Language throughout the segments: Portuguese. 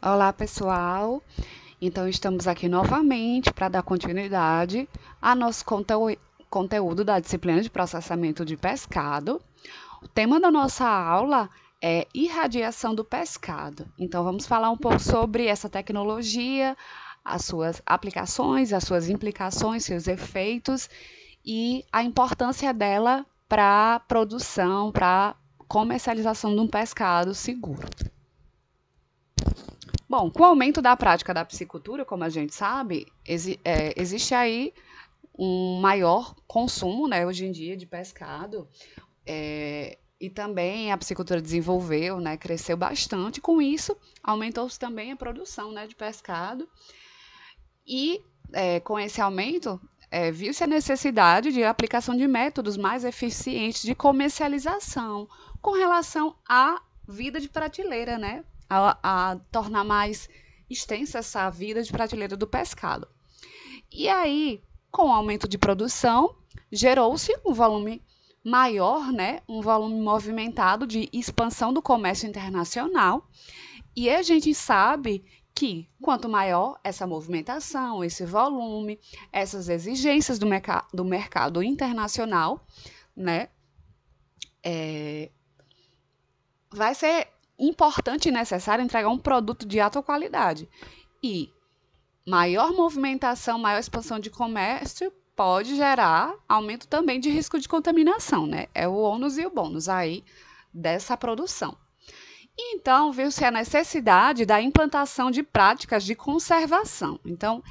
Olá, pessoal. Então, estamos aqui novamente para dar continuidade a nosso conteúdo da disciplina de processamento de pescado. O tema da nossa aula é irradiação do pescado. Então, vamos falar um pouco sobre essa tecnologia, as suas aplicações, as suas implicações, seus efeitos e a importância dela para a produção, para a comercialização de um pescado seguro. Bom, com o aumento da prática da piscicultura, como a gente sabe, existe aí um maior consumo, né, hoje em dia, de pescado, e também a piscicultura desenvolveu, né, cresceu bastante. Com isso, aumentou-se também a produção, né, de pescado. E com esse aumento, viu-se a necessidade de aplicação de métodos mais eficientes de comercialização com relação à vida de prateleira, né? A tornar mais extensa essa vida de prateleira do pescado. E aí, com o aumento de produção, gerou-se um volume maior, né? Um volume movimentado de expansão do comércio internacional. E a gente sabe que quanto maior essa movimentação, esse volume, essas exigências do mercado internacional, né, vai ser importante e necessário entregar um produto de alta qualidade. E maior movimentação, maior expansão de comércio pode gerar aumento também de risco de contaminação, né? É o ônus e o bônus aí dessa produção. Então, viu-se a necessidade da implantação de práticas de conservação. Então,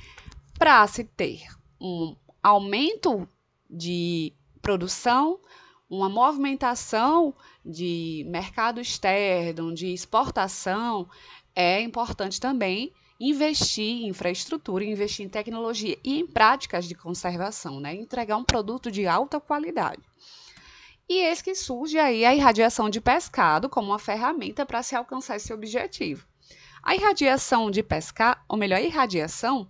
para se ter um aumento de produção, uma movimentação de mercado externo, de exportação, é importante também investir em infraestrutura, investir em tecnologia e em práticas de conservação, né? Entregar um produto de alta qualidade. E eis que surge aí a irradiação de pescado como uma ferramenta para se alcançar esse objetivo. A irradiação de pescado, ou melhor, a irradiação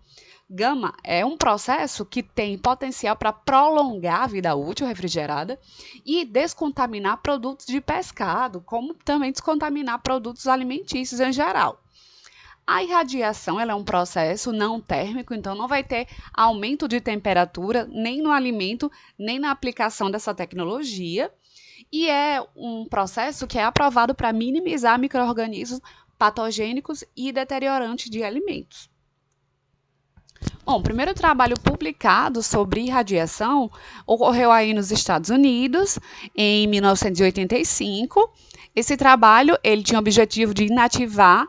gama é um processo que tem potencial para prolongar a vida útil refrigerada e descontaminar produtos de pescado, como também descontaminar produtos alimentícios em geral. A irradiação ela é um processo não térmico, então não vai ter aumento de temperatura nem no alimento, nem na aplicação dessa tecnologia. E é um processo que é aprovado para minimizar micro-organismos patogênicos e deteriorantes de alimentos. Bom, o primeiro trabalho publicado sobre irradiação ocorreu aí nos Estados Unidos, em 1985. Esse trabalho ele tinha o objetivo de inativar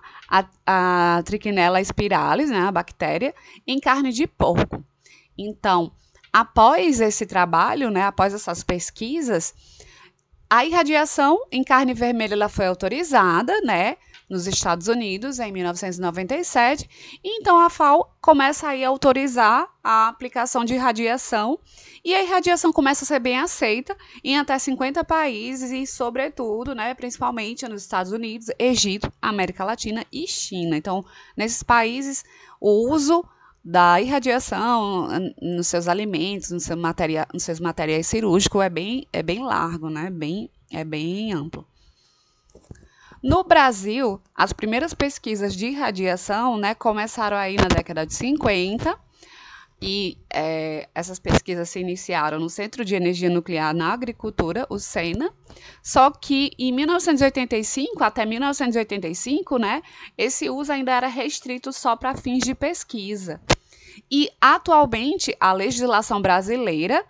a Trichinella spiralis, né, a bactéria, em carne de porco. Então, após esse trabalho, né, após essas pesquisas, a irradiação em carne vermelha ela foi autorizada, né, nos Estados Unidos em 1997, e então a FAO começa aí a autorizar a aplicação de irradiação, e a irradiação começa a ser bem aceita em até 50 países e, sobretudo, né, principalmente nos Estados Unidos, Egito, América Latina e China. Então, nesses países, o uso da irradiação nos seus alimentos, nos seus materiais cirúrgicos é bem largo, né? É bem amplo. No Brasil, as primeiras pesquisas de irradiação, né, começaram aí na década de 50 e essas pesquisas se iniciaram no Centro de Energia Nuclear na Agricultura, o CENA, só que em 1985 até 1985, né, esse uso ainda era restrito só para fins de pesquisa. E, atualmente, a legislação brasileira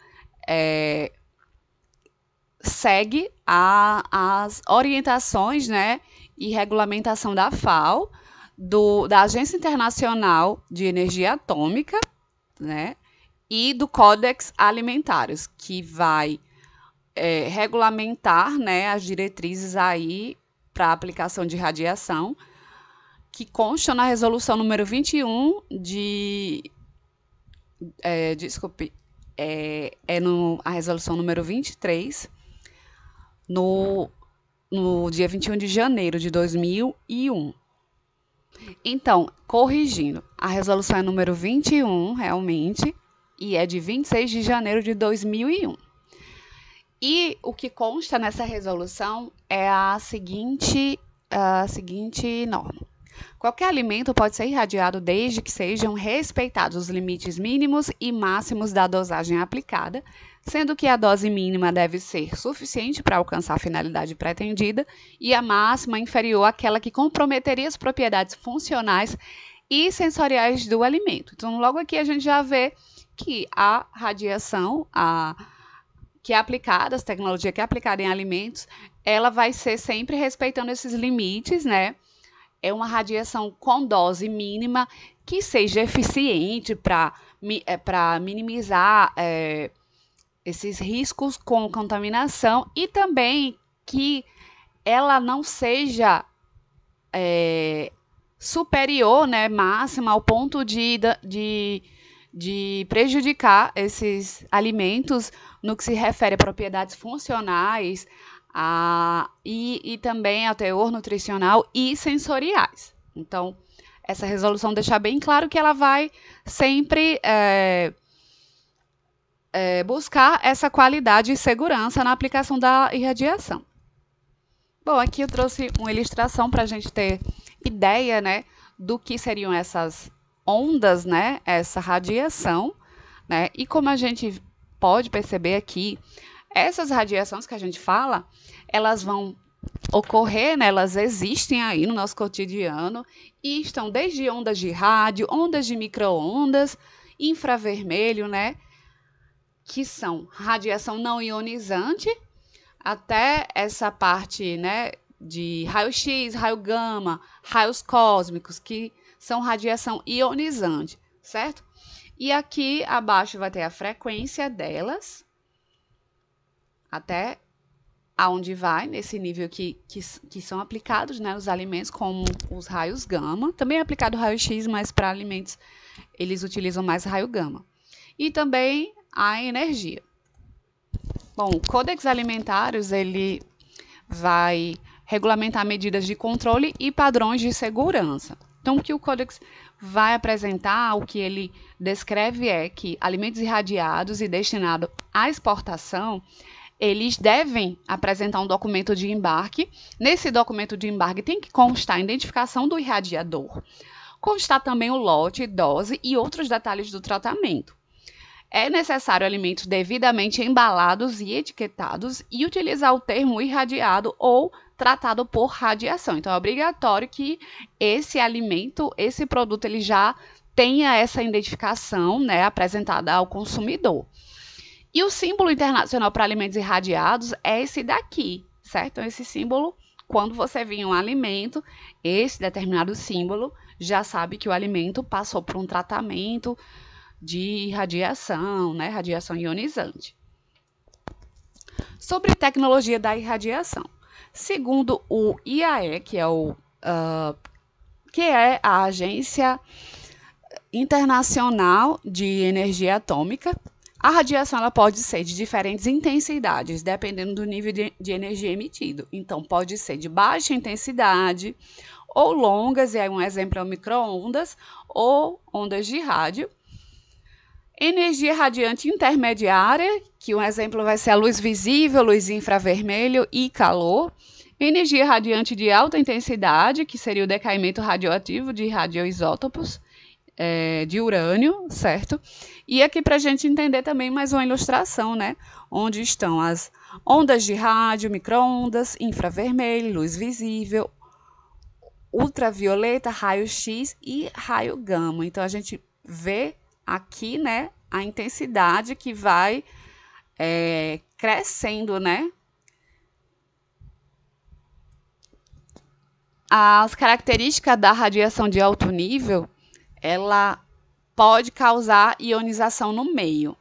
segue as orientações, né, e regulamentação da FAO, da Agência Internacional de Energia Atômica, né, e do Códex Alimentários, que vai regulamentar, né, as diretrizes aí para a aplicação de radiação, que constam na resolução número 21 a resolução número 23, no dia 21 de janeiro de 2001. Então, corrigindo, a resolução é número 21, realmente, e é de 26 de janeiro de 2001. E o que consta nessa resolução é a seguinte norma. Qualquer alimento pode ser irradiado desde que sejam respeitados os limites mínimos e máximos da dosagem aplicada, sendo que a dose mínima deve ser suficiente para alcançar a finalidade pretendida e a máxima inferior àquela que comprometeria as propriedades funcionais e sensoriais do alimento. Então, logo aqui a gente já vê que a radiação, que é aplicada, a tecnologia que é aplicada em alimentos, ela vai ser sempre respeitando esses limites, né? É uma radiação com dose mínima que seja eficiente para minimizar esses riscos com contaminação e também que ela não seja superior, né, máxima, ao ponto de prejudicar esses alimentos no que se refere a propriedades funcionais, e também ao teor nutricional e sensoriais. Então, essa resolução deixa bem claro que ela vai sempre buscar essa qualidade e segurança na aplicação da irradiação. Bom, aqui eu trouxe uma ilustração para a gente ter ideia, né, do que seriam essas ondas, né, essa radiação, né, e como a gente pode perceber aqui, essas radiações que a gente fala, elas vão ocorrer, né, elas existem aí no nosso cotidiano e estão desde ondas de rádio, ondas de micro-ondas, infravermelho, né, que são radiação não ionizante, até essa parte, né, de raio-x, raio gama, raios cósmicos, que são radiação ionizante, certo? E aqui abaixo vai ter a frequência delas, até aonde vai, nesse nível que são aplicados, né, os alimentos, como os raios gama. Também é aplicado raio-x, mas para alimentos eles utilizam mais raio gama. E também a energia. Bom, o Códex Alimentários, ele vai regulamentar medidas de controle e padrões de segurança. Então, o que o Códex vai apresentar, o que ele descreve é que alimentos irradiados e destinados à exportação, eles devem apresentar um documento de embarque. Nesse documento de embarque tem que constar a identificação do irradiador, constar também o lote, dose e outros detalhes do tratamento. É necessário alimentos devidamente embalados e etiquetados e utilizar o termo irradiado ou tratado por radiação. Então, é obrigatório que esse alimento, esse produto, ele já tenha essa identificação, né, apresentada ao consumidor. E o símbolo internacional para alimentos irradiados é esse daqui, certo? Então, esse símbolo, quando você vê um alimento, esse determinado símbolo, já sabe que o alimento passou por um tratamento de radiação, né? Radiação ionizante. Sobre tecnologia da irradiação. Segundo o IAE, que é a Agência Internacional de Energia Atômica, a radiação ela pode ser de diferentes intensidades, dependendo do nível de energia emitido. Então, pode ser de baixa intensidade ou longas, e aí um exemplo é o micro-ondas ou ondas de rádio. Energia radiante intermediária, que um exemplo vai ser a luz visível, luz infravermelho e calor. Energia radiante de alta intensidade, que seria o decaimento radioativo de radioisótopos de urânio, certo? E aqui para a gente entender também mais uma ilustração, né? Onde estão as ondas de rádio, micro-ondas, infravermelho, luz visível, ultravioleta, raio-x e raio gama. Então, a gente vê aqui, né, a intensidade que vai crescendo, né? As características da radiação de alto nível, ela pode causar ionização no meio.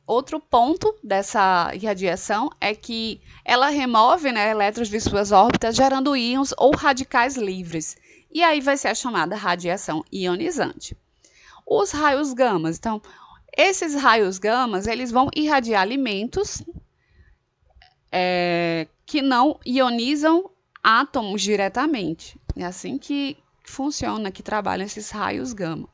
Outro ponto dessa irradiação é que ela remove, né, elétrons de suas órbitas, gerando íons ou radicais livres. E aí vai ser a chamada radiação ionizante. Os raios gamas. Então, esses raios gamas, eles vão irradiar alimentos que não ionizam átomos diretamente. É assim que funciona, que trabalham esses raios gama.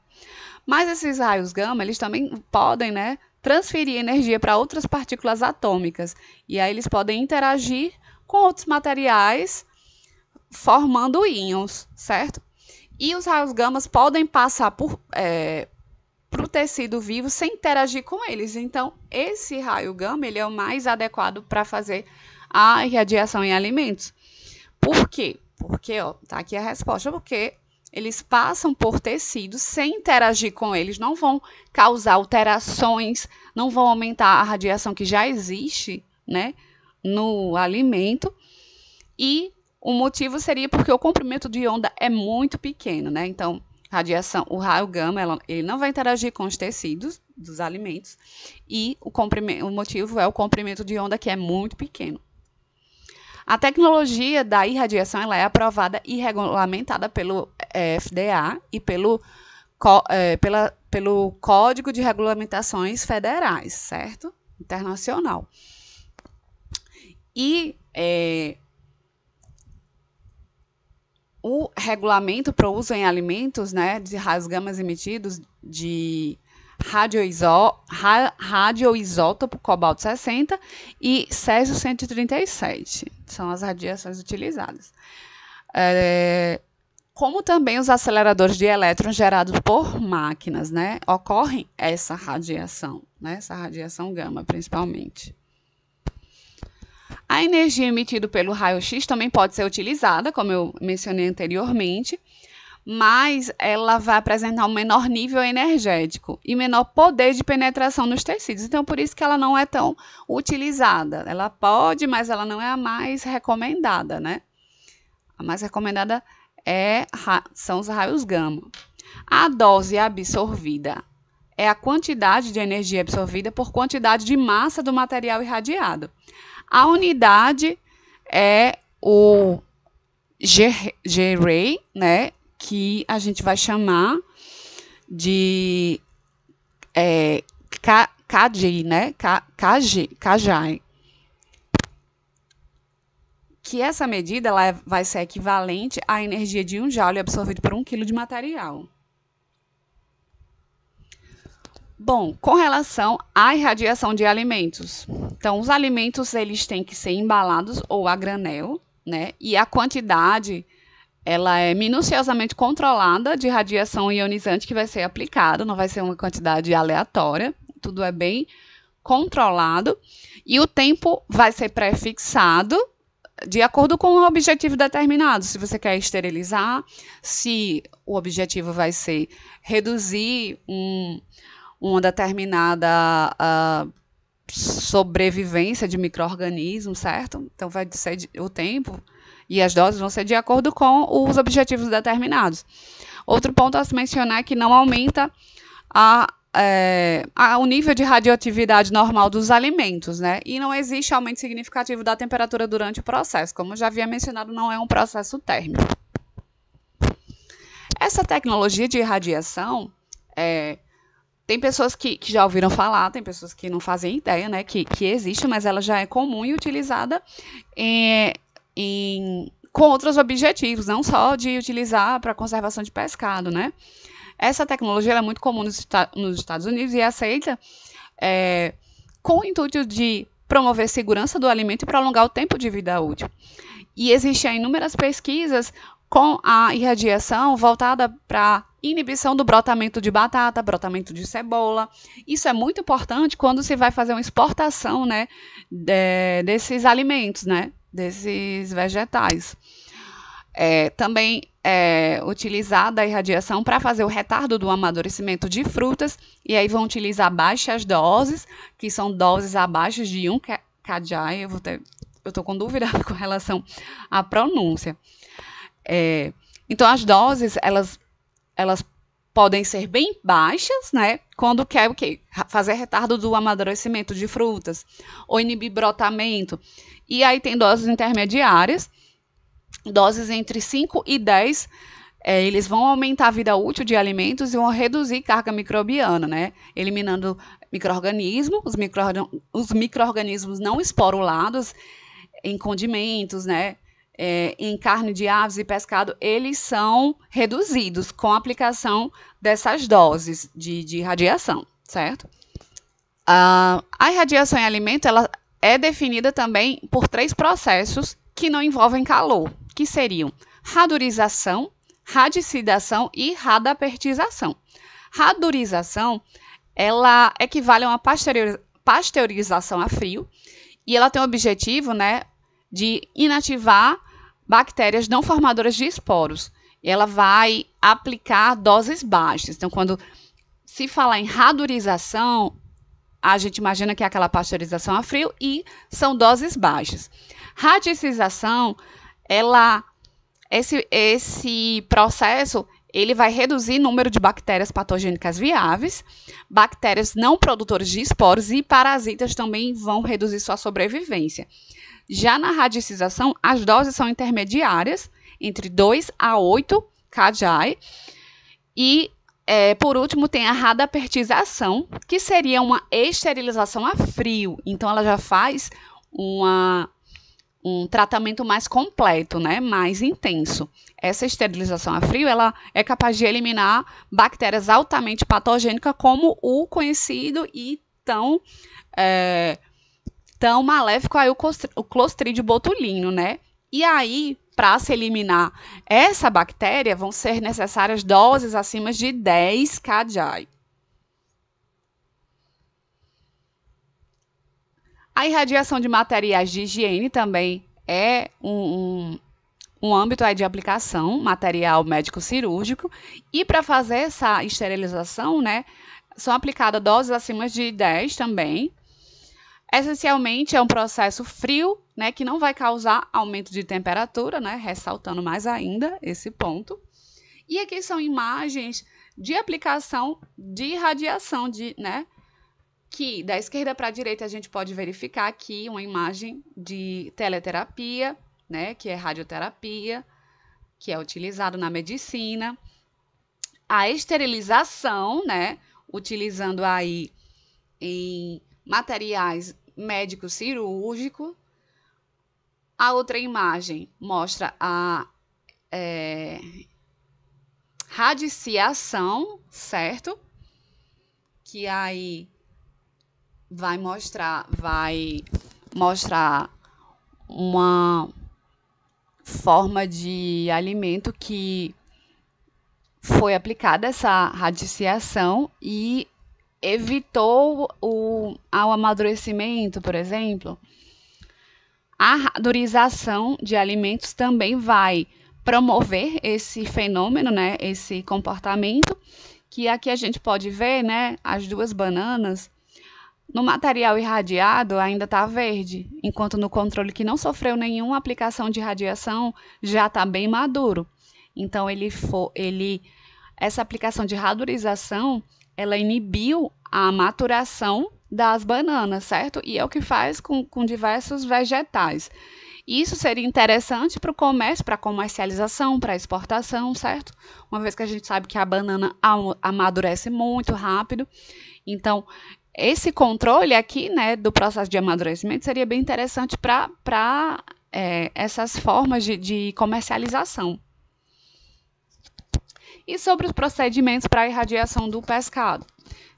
Mas esses raios gama, eles também podem, né, transferir energia para outras partículas atômicas. E aí eles podem interagir com outros materiais, formando íons, certo? E os raios gamas podem passar para o tecido vivo sem interagir com eles. Então, esse raio gama ele é o mais adequado para fazer a irradiação em alimentos. Por quê? Porque, tá aqui a resposta, porque eles passam por tecidos sem interagir com eles, não vão causar alterações, não vão aumentar a radiação que já existe, né, no alimento. E o motivo seria porque o comprimento de onda é muito pequeno, né? Então, o raio gama, ele não vai interagir com os tecidos dos alimentos e o motivo é o comprimento de onda que é muito pequeno. A tecnologia da irradiação ela é aprovada e regulamentada pelo FDA e pelo Código de Regulamentações Federais, certo? Internacional. E o regulamento para o uso em alimentos, né, de raios gamas emitidos de radioisótopo cobalto-60 e césio-137. São as radiações utilizadas. Como também os aceleradores de elétrons gerados por máquinas, né, ocorre essa radiação, né, essa radiação gama, principalmente. A energia emitida pelo raio-x também pode ser utilizada, como eu mencionei anteriormente, mas ela vai apresentar um menor nível energético e menor poder de penetração nos tecidos. Então, por isso que ela não é tão utilizada. Ela pode, mas ela não é a mais recomendada, né? A mais recomendada são os raios gama. A dose absorvida é a quantidade de energia absorvida por quantidade de massa do material irradiado. A unidade é o G-ray, né, que a gente vai chamar de KJ, né, KJ. Que essa medida ela vai ser equivalente à energia de 1 joule absorvido por 1 kg de material. Bom, com relação à irradiação de alimentos. Então, os alimentos eles têm que ser embalados ou a granel, né? E a quantidade ela é minuciosamente controlada de radiação ionizante que vai ser aplicada, não vai ser uma quantidade aleatória, tudo é bem controlado. E o tempo vai ser pré-fixado de acordo com o objetivo determinado. Se você quer esterilizar, se o objetivo vai ser reduzir uma determinada sobrevivência de micro-organismos, certo? Então, vai ser o tempo e as doses vão ser de acordo com os objetivos determinados. Outro ponto a se mencionar é que não aumenta o nível de radioatividade normal dos alimentos, né? E não existe aumento significativo da temperatura durante o processo. Como eu já havia mencionado, não é um processo térmico. Essa tecnologia de irradiação tem pessoas que já ouviram falar, tem pessoas que não fazem ideia, né, que existe, mas ela já é comum e utilizada com outros objetivos, não só de utilizar para conservação de pescado, né? Essa tecnologia é muito comum nos Estados Unidos e é aceita com o intuito de promover segurança do alimento e prolongar o tempo de vida útil. E existem inúmeras pesquisas com a irradiação voltada para inibição do brotamento de batata, brotamento de cebola. Isso é muito importante quando se vai fazer uma exportação, né, desses alimentos, né, desses vegetais. Também é utilizada a irradiação para fazer o retardo do amadurecimento de frutas, e aí vão utilizar baixas doses, que são doses abaixo de 1 kJ. Eu estou com dúvida com relação à pronúncia. Então, as doses, elas podem ser bem baixas, né? Quando quer o quê? Fazer retardo do amadurecimento de frutas ou inibir brotamento. E aí tem doses intermediárias, doses entre 5 e 10, eles vão aumentar a vida útil de alimentos e vão reduzir carga microbiana, né? Eliminando micro-organismos, os micro-organismos não esporulados em condimentos, né? Em carne de aves e pescado, eles são reduzidos com a aplicação dessas doses de radiação, certo? A irradiação em alimento ela é definida também por 3 processos que não envolvem calor, que seriam radurização, radicidação e radapertização. Radurização, ela equivale a uma pasteurização a frio e ela tem o objetivo, né, de inativar bactérias não formadoras de esporos. Ela vai aplicar doses baixas. Então, quando se falar em radurização, a gente imagina que é aquela pasteurização a frio e são doses baixas. Radicização, esse processo ele vai reduzir o número de bactérias patogênicas viáveis, bactérias não produtoras de esporos e parasitas também vão reduzir sua sobrevivência. Já na radicização, as doses são intermediárias, entre 2 a 8 kDa, e por último, tem a radapertização, que seria uma esterilização a frio. Então, ela já faz um tratamento mais completo, né? Mais intenso. Essa esterilização a frio, ela é capaz de eliminar bactérias altamente patogênicas, como o conhecido e tão maléfico aí o Clostridium botulinum, né? E aí, para se eliminar essa bactéria, vão ser necessárias doses acima de 10 kDa. A irradiação de materiais de higiene também é um âmbito aí de aplicação, material médico-cirúrgico. E para fazer essa esterilização, né, são aplicadas doses acima de 10 também. Essencialmente, é um processo frio, né, que não vai causar aumento de temperatura, né, ressaltando mais ainda esse ponto. E aqui são imagens de aplicação de radiação, né, que da esquerda para a direita a gente pode verificar aqui uma imagem de teleterapia, né, que é radioterapia, que é utilizado na medicina. A esterilização, né, utilizando aí em materiais médicos cirúrgicos. A outra imagem mostra a radiciação, certo? Que aí vai mostrar uma forma de alimento que foi aplicada essa radiciação e evitou o amadurecimento, por exemplo. A radurização de alimentos também vai promover esse fenômeno, né, esse comportamento, que aqui a gente pode ver, né, as duas bananas. No material irradiado ainda está verde, enquanto no controle que não sofreu nenhuma aplicação de radiação já está bem maduro. Então, essa aplicação de radurização, ela inibiu a maturação das bananas, certo? E é o que faz com diversos vegetais. Isso seria interessante para o comércio, para a comercialização, para a exportação, certo? Uma vez que a gente sabe que a banana amadurece muito rápido. Então, esse controle aqui, né, do processo de amadurecimento seria bem interessante para essas formas de comercialização. E sobre os procedimentos para a irradiação do pescado.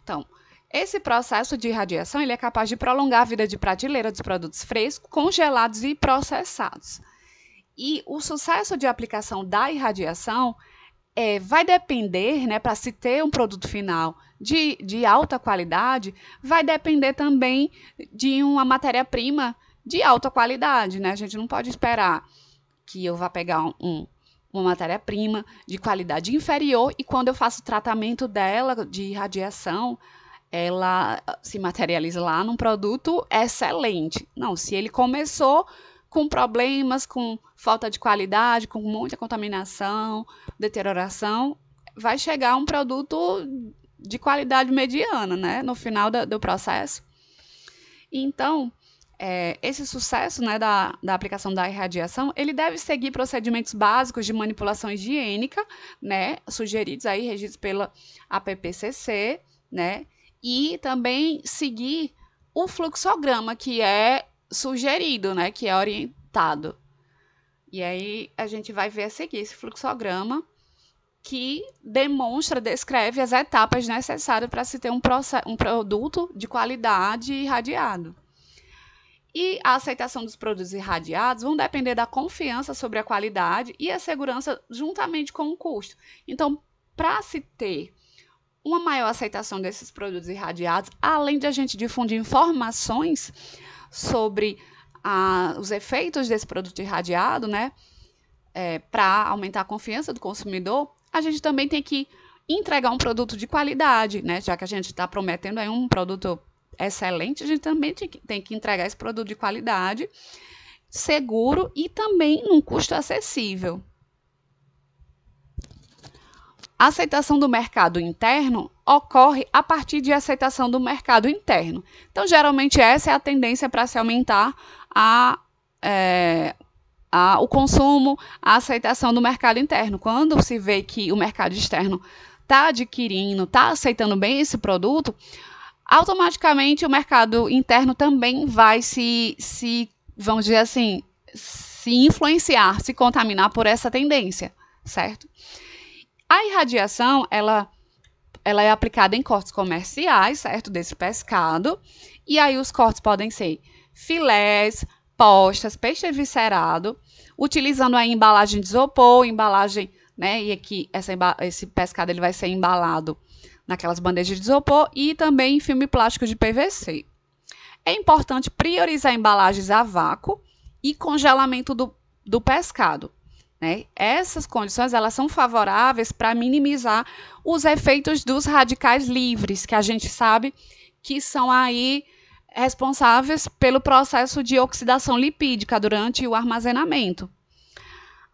Então, esse processo de irradiação ele é capaz de prolongar a vida de prateleira dos produtos frescos, congelados e processados. E o sucesso de aplicação da irradiação vai depender, né, para se ter um produto final de alta qualidade, vai depender também de uma matéria-prima de alta qualidade, né? A gente não pode esperar que eu vá pegar uma matéria-prima de qualidade inferior e quando eu faço o tratamento dela de irradiação, ela se materializa lá num produto excelente. Não, se ele começou com problemas, com falta de qualidade, com muita contaminação, deterioração, vai chegar um produto de qualidade mediana, né, no final do processo. Então, esse sucesso, né, da aplicação da irradiação, ele deve seguir procedimentos básicos de manipulação higiênica, né, sugeridos aí, regidos pela APPCC, né, e também seguir o fluxograma que é sugerido, né, que é orientado. E aí a gente vai ver a seguir esse fluxograma que descreve as etapas necessárias para se ter um produto de qualidade irradiado. E a aceitação dos produtos irradiados vão depender da confiança sobre a qualidade e a segurança juntamente com o custo. Então, para se ter uma maior aceitação desses produtos irradiados, além de a gente difundir informações sobre os efeitos desse produto irradiado, né, para aumentar a confiança do consumidor, a gente também tem que entregar um produto de qualidade, né, já que a gente está prometendo aí um produto excelente, a gente também tem que entregar esse produto de qualidade, seguro e também num custo acessível. A aceitação do mercado interno ocorre a partir de aceitação do mercado interno. Então, geralmente, essa é a tendência para se aumentar o consumo, a aceitação do mercado interno. Quando se vê que o mercado externo está adquirindo, está aceitando bem esse produto, automaticamente o mercado interno também vai vamos dizer assim, se influenciar, se contaminar por essa tendência, certo? A irradiação, ela é aplicada em cortes comerciais, certo, desse pescado, e aí os cortes podem ser filés, postas, peixe eviscerado, utilizando a embalagem de isopor, embalagem, né, e aqui esse pescado ele vai ser embalado naquelas bandejas de isopor e também em filme plástico de PVC. É importante priorizar embalagens a vácuo e congelamento do pescado. Né? Essas condições elas são favoráveis para minimizar os efeitos dos radicais livres, que a gente sabe que são aí responsáveis pelo processo de oxidação lipídica durante o armazenamento.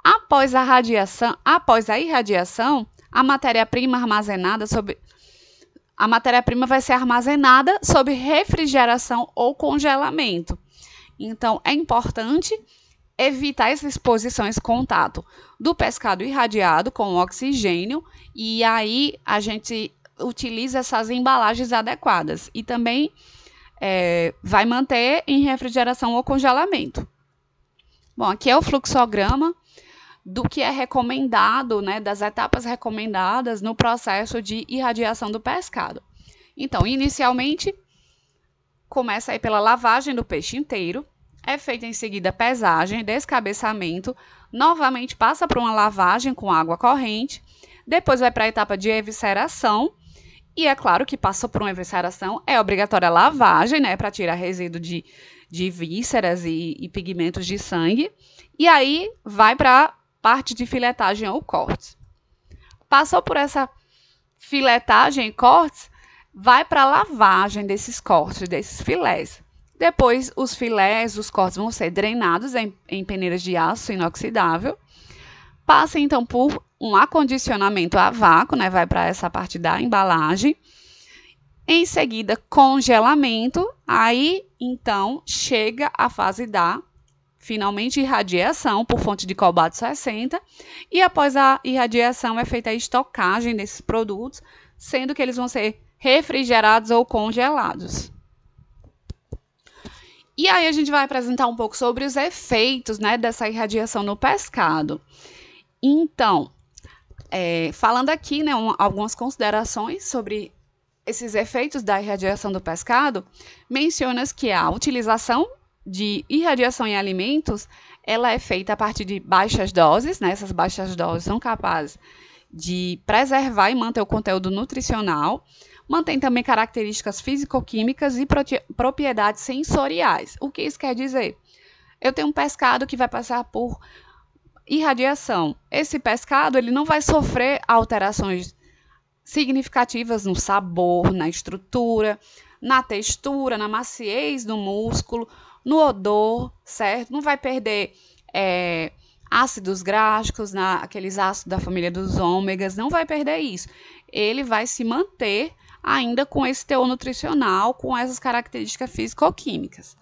Após a irradiação, a matéria-prima vai ser armazenada sob refrigeração ou congelamento. Então, é importante evitar essa exposição, esse contato do pescado irradiado com o oxigênio, e aí a gente utiliza essas embalagens adequadas e também vai manter em refrigeração ou congelamento. Bom, aqui é o fluxograma do que é recomendado, né, das etapas recomendadas no processo de irradiação do pescado. Então, inicialmente, começa aí pela lavagem do peixe inteiro, é feita em seguida pesagem, descabeçamento, novamente passa por uma lavagem com água corrente, depois vai para a etapa de evisceração, e é claro que passou por uma evisceração, é obrigatória a lavagem, né, para tirar resíduo de vísceras e pigmentos de sangue, e aí vai para a parte de filetagem ou cortes. Passou por essa filetagem e cortes, vai para a lavagem desses cortes, desses filés. Depois, os filés, os cortes vão ser drenados em peneiras de aço inoxidável. Passa, então, por um acondicionamento a vácuo, né? Vai para essa parte da embalagem. Em seguida, congelamento. Aí, então, chega a fase da, finalmente, irradiação por fonte de cobalto 60. E após a irradiação, é feita a estocagem desses produtos, sendo que eles vão ser refrigerados ou congelados. E aí a gente vai apresentar um pouco sobre os efeitos, né, dessa irradiação no pescado. Então, falando aqui, né, algumas considerações sobre esses efeitos da irradiação do pescado, menciona-se que a utilização de irradiação em alimentos, ela é feita a partir de baixas doses, né? Essas baixas doses são capazes de preservar e manter o conteúdo nutricional, mantém também características físico-químicas e propriedades sensoriais. O que isso quer dizer? Eu tenho um pescado que vai passar por irradiação. Esse pescado ele não vai sofrer alterações significativas no sabor, na estrutura, na textura, na maciez do músculo, no odor, certo? Não vai perder ácidos gráficos, aqueles ácidos da família dos ômegas, não vai perder isso. Ele vai se manter ainda com esse teor nutricional, com essas características físico-químicas.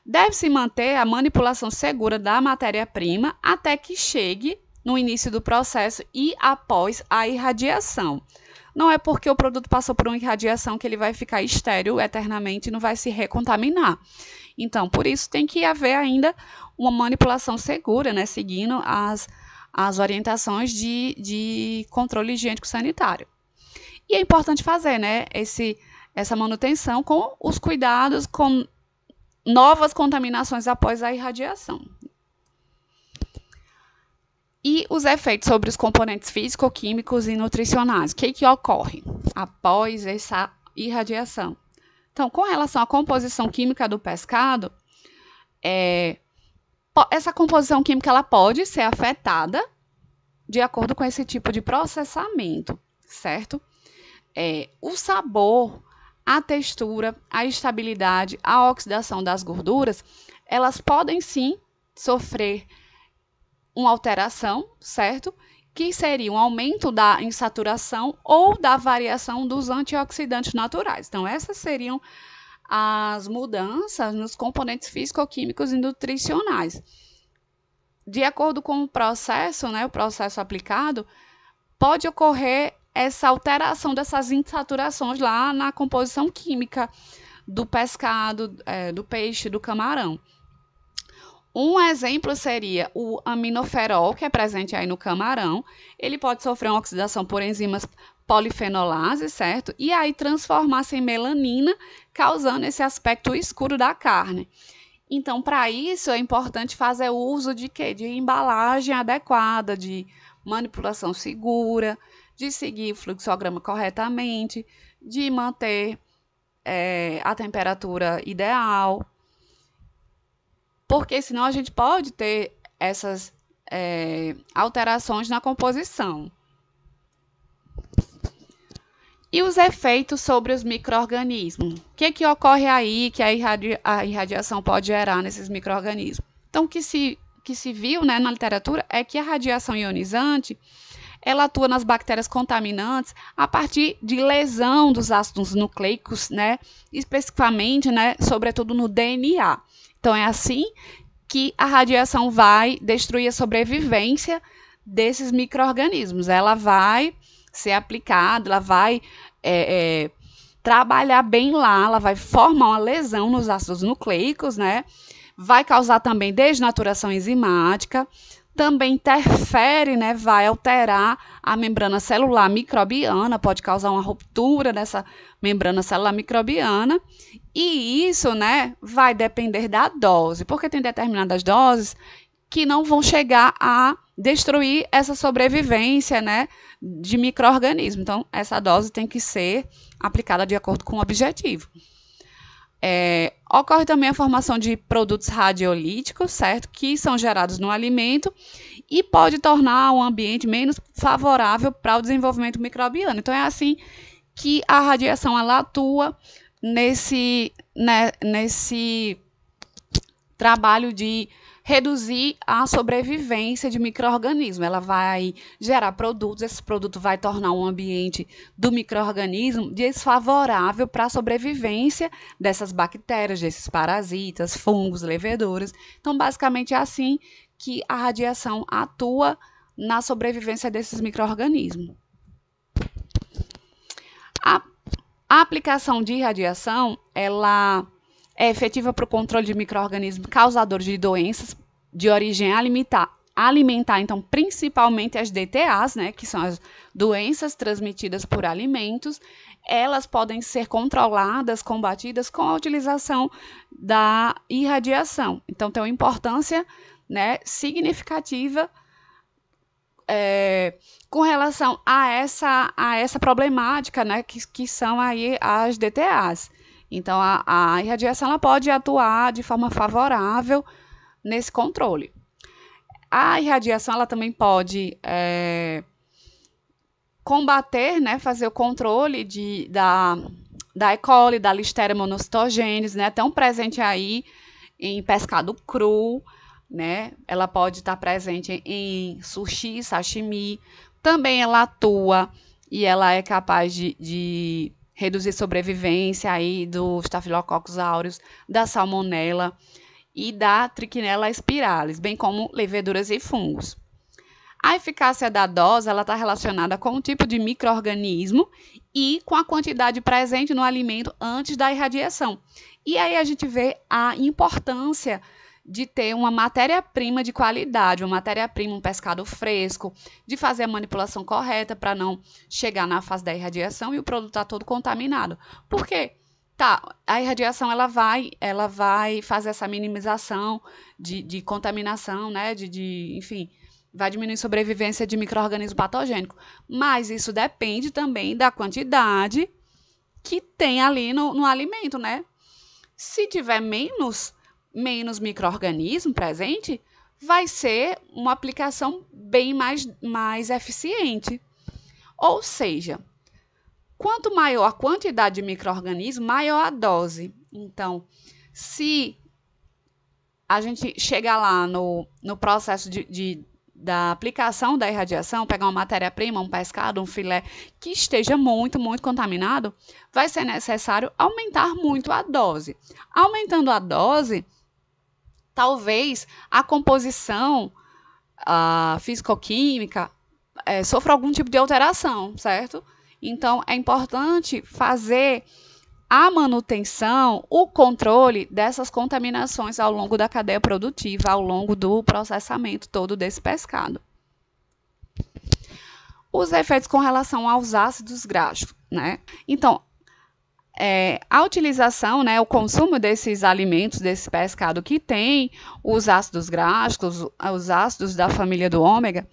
Deve-se manter a manipulação segura da matéria-prima até que chegue no início do processo e após a irradiação. Não é porque o produto passou por uma irradiação que ele vai ficar estéril eternamente e não vai se recontaminar. Então, por isso tem que haver ainda uma manipulação segura, né, seguindo as orientações de controle higiênico-sanitário. E é importante fazer, né, essa manutenção com os cuidados novas contaminações após a irradiação. E os efeitos sobre os componentes físico-químicos e nutricionais. O que ocorre após essa irradiação? Então, com relação à composição química do pescado, essa composição química ela pode ser afetada de acordo com esse tipo de processamento, certo? O sabor, a textura, a estabilidade, a oxidação das gorduras, elas podem sim sofrer uma alteração, certo? Que seria um aumento da insaturação ou da variação dos antioxidantes naturais. Então, essas seriam as mudanças nos componentes físico-químicos e nutricionais. De acordo com o processo, né, o processo aplicado, pode ocorrer essa alteração dessas insaturações lá na composição química do pescado, do peixe, do camarão. Um exemplo seria o aminoferol, que é presente aí no camarão. Ele pode sofrer uma oxidação por enzimas polifenolases, certo? E aí transformar-se em melanina, causando esse aspecto escuro da carne. Então, para isso, é importante fazer uso de quê? De embalagem adequada, de manipulação segura, de seguir o fluxograma corretamente, de manter a temperatura ideal. Porque senão a gente pode ter essas alterações na composição. E os efeitos sobre os micro-organismos? O que ocorre aí que a irradiação pode gerar nesses micro-organismos? Então, o que se viu, né, na literatura é que a radiação ionizante ela atua nas bactérias contaminantes a partir de lesão dos ácidos nucleicos, né, especificamente, né, sobretudo no DNA. Então, é assim que a radiação vai destruir a sobrevivência desses micro-organismos. Ela vai ser aplicada, ela vai trabalhar bem lá, ela vai formar uma lesão nos ácidos nucleicos, né? Vai causar também desnaturação enzimática, também interfere, né? Vai alterar a membrana celular microbiana, pode causar uma ruptura dessa membrana celular microbiana. E isso, né, vai depender da dose, porque tem determinadas doses que não vão chegar a destruir essa sobrevivência, né, de micro-organismos. Então, essa dose tem que ser aplicada de acordo com o objetivo. Ocorre também a formação de produtos radiolíticos, certo, que são gerados no alimento e pode tornar o ambiente menos favorável para o desenvolvimento microbiano. Então, é assim que a radiação ela atua nesse trabalho de reduzir a sobrevivência de micro-organismos. Ela vai gerar produtos, esse produto vai tornar um ambiente do micro-organismo desfavorável para a sobrevivência dessas bactérias, desses parasitas, fungos, leveduras. Então, basicamente, é assim que a radiação atua na sobrevivência desses micro-organismos. A aplicação de radiação, ela é efetiva para o controle de micro-organismos causadores de doenças de origem alimentar, então, principalmente as DTAs, né, que são as doenças transmitidas por alimentos. Elas podem ser controladas, combatidas com a utilização da irradiação. Então, tem uma importância, né, significativa com relação a essa problemática, né, que são aí as DTAs. Então, a irradiação ela pode atuar de forma favorável nesse controle. A irradiação ela também pode combater, né, fazer o controle da E. coli, da Listeria monocytogenes, né, tão presente aí em pescado cru, né? Ela pode estar presente em sushi, sashimi. Também ela atua e ela é capaz de reduzir sobrevivência aí do Staphylococcus aureus, da salmonella e da Trichinella spiralis, bem como leveduras e fungos. A eficácia da dose ela está relacionada com o tipo de micro-organismo e com a quantidade presente no alimento antes da irradiação. E aí a gente vê a importância de ter uma matéria-prima de qualidade, uma matéria-prima, um pescado fresco, de fazer a manipulação correta para não chegar na fase da irradiação e o produto está todo contaminado. Por quê? Tá, a irradiação ela vai fazer essa minimização de contaminação, né? Enfim, vai diminuir a sobrevivência de micro-organismo patogênico. Mas isso depende também da quantidade que tem ali no alimento, né? Se tiver menos micro-organismo presente, vai ser uma aplicação bem mais eficiente. Ou seja, quanto maior a quantidade de micro-organismo, maior a dose. Então, se a gente chegar lá no processo da aplicação da irradiação, pegar uma matéria-prima, um pescado, um filé que esteja muito contaminado, vai ser necessário aumentar muito a dose. Aumentando a dose, talvez a composição físico-química sofra algum tipo de alteração, certo? Então, é importante fazer a manutenção, o controle dessas contaminações ao longo da cadeia produtiva, ao longo do processamento todo desse pescado. Os efeitos com relação aos ácidos graxos, né? Então, a utilização, né, o consumo desses alimentos, desse pescado que tem os ácidos graxos, os ácidos da família do ômega,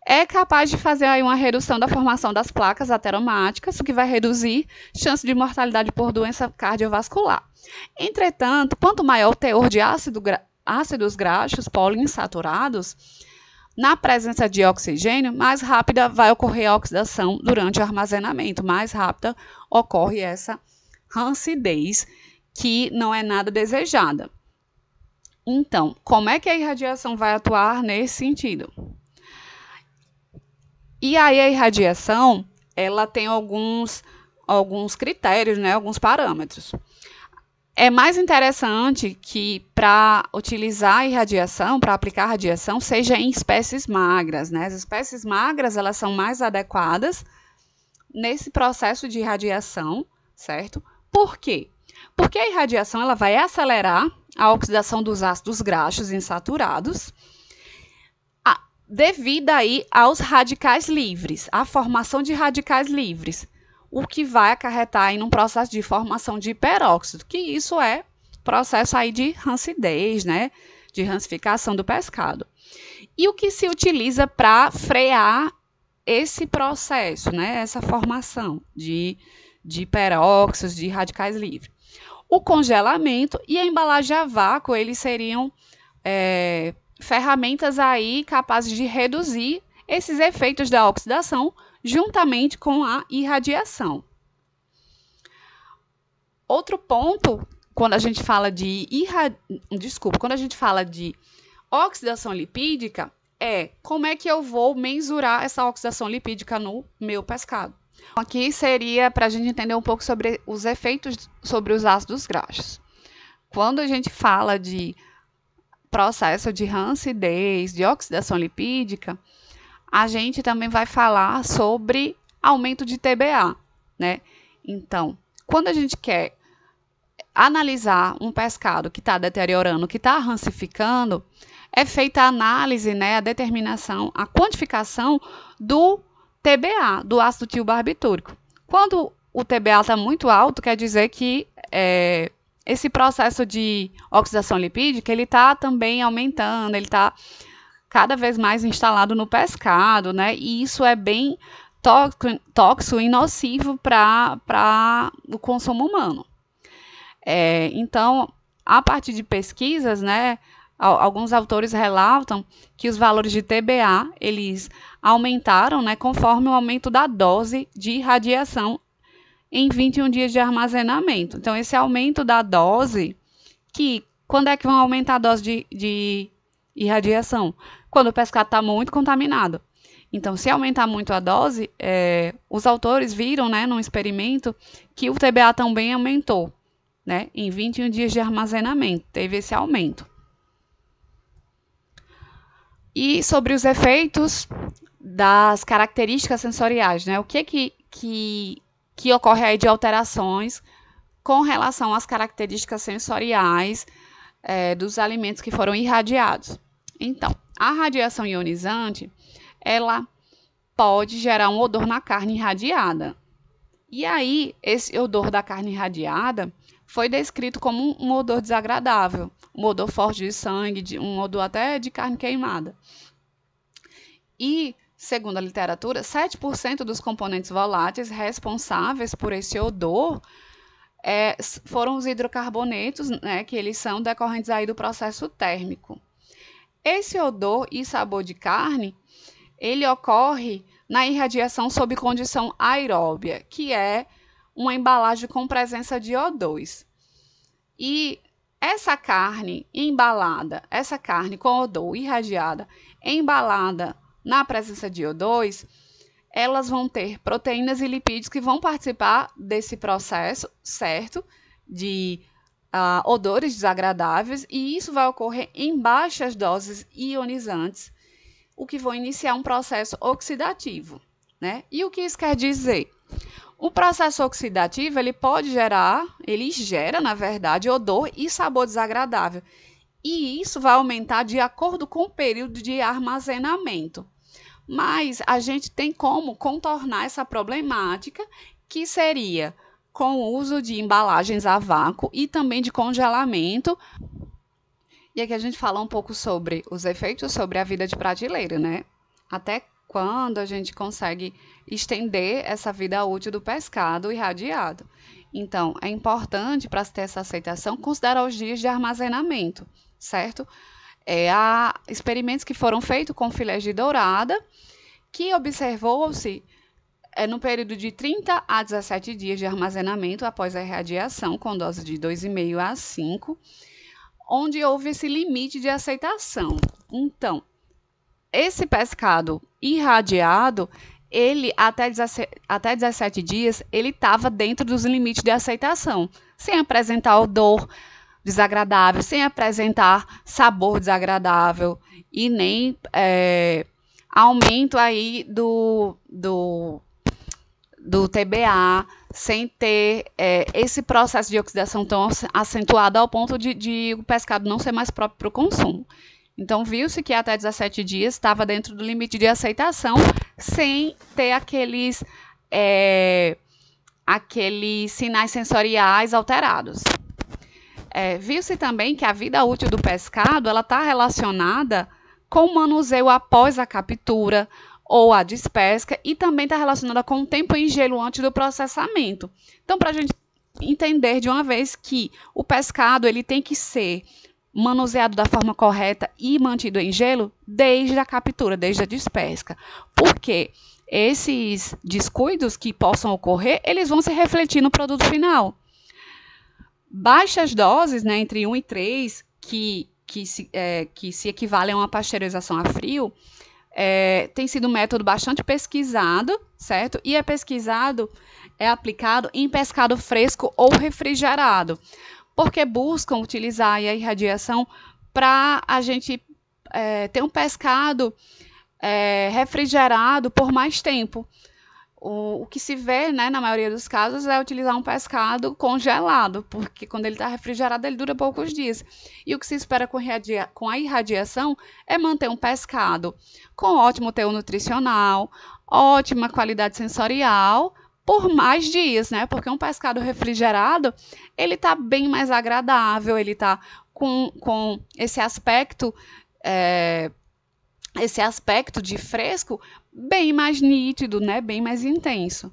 é capaz de fazer aí uma redução da formação das placas ateromáticas, o que vai reduzir chance de mortalidade por doença cardiovascular. Entretanto, quanto maior o teor de ácidos graxos poliinsaturados, na presença de oxigênio, mais rápida vai ocorrer a oxidação durante o armazenamento, mais rápida ocorre essa rancidez, que não é nada desejada. Então, como é que a irradiação vai atuar nesse sentido? E aí a irradiação, ela tem alguns critérios, né, alguns parâmetros. É mais interessante que para utilizar a irradiação, para aplicar a radiação, seja em espécies magras, né? As espécies magras, elas são mais adequadas nesse processo de irradiação, certo? Por quê? Porque a irradiação ela vai acelerar a oxidação dos ácidos graxos insaturados, devido aí aos radicais livres, a formação de radicais livres, o que vai acarretar em um processo de formação de peróxido, que isso é processo aí de rancidez, né, de rancificação do pescado. E o que se utiliza para frear esse processo, né, essa formação de peróxidos, de radicais livres? O congelamento e a embalagem a vácuo, eles seriam ferramentas aí capazes de reduzir esses efeitos da oxidação juntamente com a irradiação. Outro ponto, quando a gente fala de oxidação lipídica, é como é que eu vou mensurar essa oxidação lipídica no meu pescado. Aqui seria para a gente entender um pouco sobre os efeitos sobre os ácidos graxos. Quando a gente fala de processo de rancidez, de oxidação lipídica, a gente também vai falar sobre aumento de TBA, né? Então, quando a gente quer analisar um pescado que está deteriorando, que está rancificando, é feita a análise, né, a determinação, a quantificação do TBA, do ácido tilbarbitúrico. Quando o TBA está muito alto, quer dizer que esse processo de oxidação lipídica, ele está também aumentando, ele está cada vez mais instalado no pescado, né? E isso é bem tóxico e nocivo para o consumo humano. Então, a partir de pesquisas, né, alguns autores relatam que os valores de TBA, eles aumentaram, né, conforme o aumento da dose de radiação em 21 dias de armazenamento. Então, esse aumento da dose, quando é que vão aumentar a dose de irradiação? Quando o pescado está muito contaminado. Então, se aumentar muito a dose, os autores viram, né, num experimento, que o TBA também aumentou, né, em 21 dias de armazenamento, teve esse aumento. E sobre os efeitos das características sensoriais, né, o que ocorre aí de alterações com relação às características sensoriais dos alimentos que foram irradiados. Então, a radiação ionizante, ela pode gerar um odor na carne irradiada, E aí, esse odor da carne irradiada foi descrito como um odor desagradável, um odor forte de sangue, um odor até de carne queimada. E, segundo a literatura, 7% dos componentes voláteis responsáveis por esse odor foram os hidrocarbonetos, né, que eles são decorrentes aí do processo térmico. Esse odor e sabor de carne, ele ocorre na irradiação sob condição aeróbia, que é uma embalagem com presença de O2. E essa carne embalada, essa carne com odor irradiada, embalada na presença de O2, elas vão ter proteínas e lipídios que vão participar desse processo, certo? De odores desagradáveis, e isso vai ocorrer em baixas doses ionizantes, o que vai iniciar um processo oxidativo, né? E o que isso quer dizer? O processo oxidativo, ele gera, na verdade, odor e sabor desagradável. E isso vai aumentar de acordo com o período de armazenamento. Mas a gente tem como contornar essa problemática, que seria com o uso de embalagens a vácuo e também de congelamento. E aqui a gente fala um pouco sobre os efeitos sobre a vida de prateleira, né? Até quando a gente consegue estender essa vida útil do pescado irradiado. Então, é importante, para ter essa aceitação, considerar os dias de armazenamento, certo? Há experimentos que foram feitos com filés de dourada, que observou-se no período de 30 a 17 dias de armazenamento após a irradiação, com dose de 2,5 a 5, onde houve esse limite de aceitação. Então, esse pescado irradiado, ele até 17 dias, ele estava dentro dos limites de aceitação, sem apresentar odor desagradável, sem apresentar sabor desagradável e nem aumento aí do TBA, sem ter esse processo de oxidação tão acentuado ao ponto de o pescado não ser mais próprio para o consumo. Então, viu-se que até 17 dias estava dentro do limite de aceitação, sem ter aqueles sinais sensoriais alterados. Viu-se também que a vida útil do pescado está relacionada com o manuseio após a captura ou a despesca, e também está relacionada com o tempo em gelo antes do processamento. Então, para a gente entender de uma vez que o pescado ele tem que ser manuseado da forma correta e mantido em gelo desde a captura, desde a despesca. Porque esses descuidos que possam ocorrer, eles vão se refletir no produto final. Baixas doses, né, entre 1 e 3, que se equivalem a uma pasteurização a frio, tem sido um método bastante pesquisado, certo? E é aplicado em pescado fresco ou refrigerado, porque buscam utilizar a irradiação para a gente ter um pescado refrigerado por mais tempo. O que se vê, né, na maioria dos casos, é utilizar um pescado congelado, porque quando ele está refrigerado, ele dura poucos dias. E o que se espera com a irradiação é manter um pescado com ótimo teor nutricional, ótima qualidade sensorial, por mais dias, né? Porque um pescado refrigerado, ele está bem mais agradável, ele está com esse aspecto de fresco bem mais nítido, né? Bem mais intenso.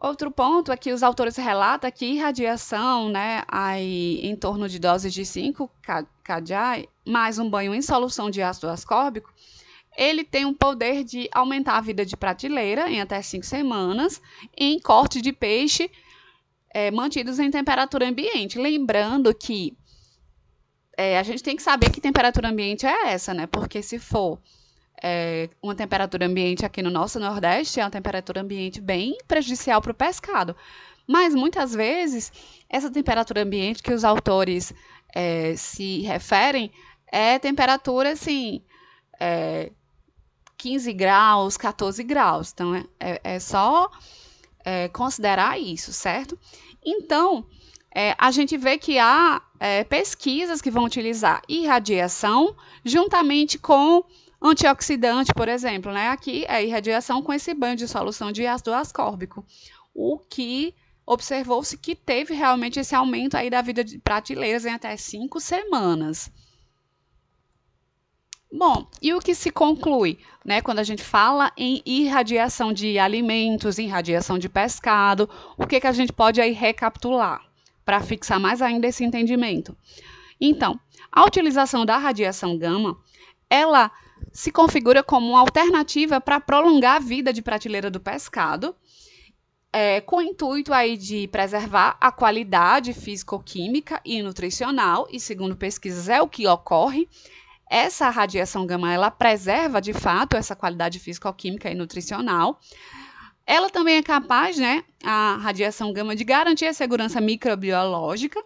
Outro ponto é que os autores relatam que irradiação, né, aí em torno de doses de 5 kJ, mais um banho em solução de ácido ascórbico, ele tem um poder de aumentar a vida de prateleira em até 5 semanas em cortes de peixe mantidos em temperatura ambiente. Lembrando que a gente tem que saber que temperatura ambiente é essa, né? Porque se for uma temperatura ambiente aqui no nosso Nordeste, é uma temperatura ambiente bem prejudicial para o pescado. Mas, muitas vezes, essa temperatura ambiente que os autores se referem é temperatura, assim, 15 graus, 14 graus. Então, é só considerar isso, certo? Então, a gente vê que há pesquisas que vão utilizar irradiação juntamente com Antioxidante, por exemplo, né? Aqui é irradiação com esse banho de solução de ácido ascórbico, o que observou-se que teve realmente esse aumento aí da vida de prateleiras em até 5 semanas. Bom, e o que se conclui, né, quando a gente fala em irradiação de alimentos, irradiação de pescado, o que a gente pode aí recapitular para fixar mais ainda esse entendimento? Então, a utilização da radiação gama, ela se configura como uma alternativa para prolongar a vida de prateleira do pescado, com o intuito aí de preservar a qualidade físico-química e nutricional, e segundo pesquisas é o que ocorre. Essa radiação gama, ela preserva, de fato, essa qualidade físico-química e nutricional. Ela também é capaz, né, a radiação gama, de garantir a segurança microbiológica,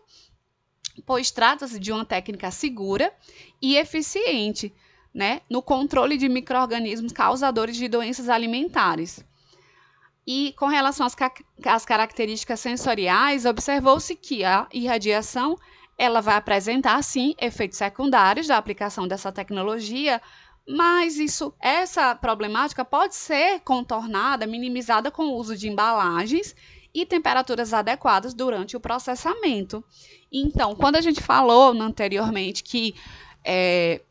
pois trata-se de uma técnica segura e eficiente, né, no controle de micro-organismos causadores de doenças alimentares. E com relação às características sensoriais, observou-se que a irradiação ela vai apresentar, sim, efeitos secundários da aplicação dessa tecnologia, mas essa problemática pode ser contornada, minimizada com o uso de embalagens e temperaturas adequadas durante o processamento. Então, quando a gente falou anteriormente que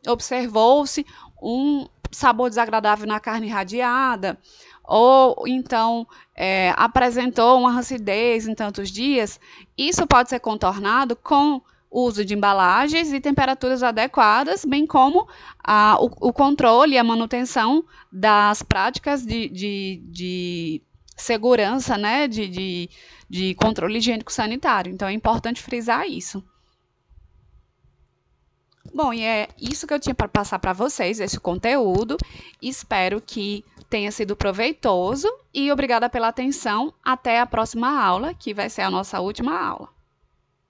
observou-se um sabor desagradável na carne irradiada, ou então apresentou uma rancidez em tantos dias, isso pode ser contornado com o uso de embalagens e temperaturas adequadas, bem como o controle e a manutenção das práticas de segurança, né, de controle higiênico-sanitário. Então, é importante frisar isso. Bom, e é isso que eu tinha para passar para vocês, esse conteúdo. Espero que tenha sido proveitoso e obrigada pela atenção. Até a próxima aula, que vai ser a nossa última aula.